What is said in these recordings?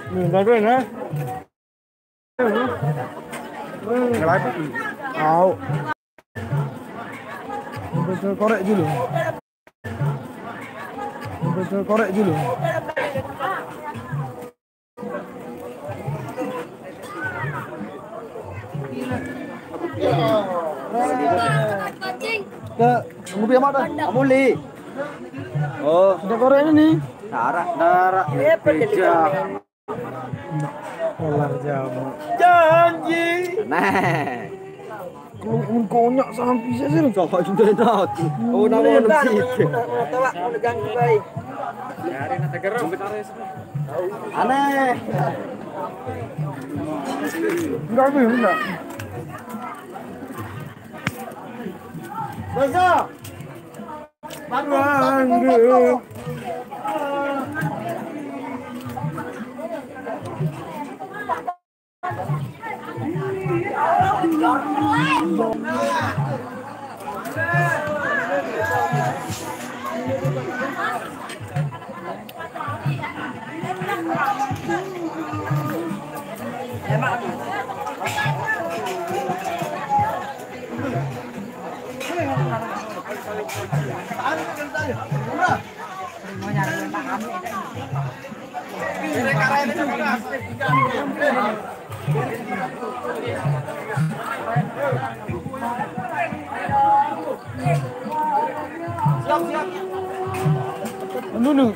Minta duit na. Tahu. Betul korek dulu. Betul korek dulu. Ke ngupi amat dah. Amuli. Oh, Sudah korek ini nih. darah. Bijak. Kelar jamu. Janji. Nah. Kalau konyak sampai sih sih. Coba sudah nak. Oh, nama orang situ. Tawak mau ganti baik. Aneh. Enggak tuh, enggak. Besok. Bangga. Dulu.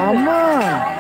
Aman.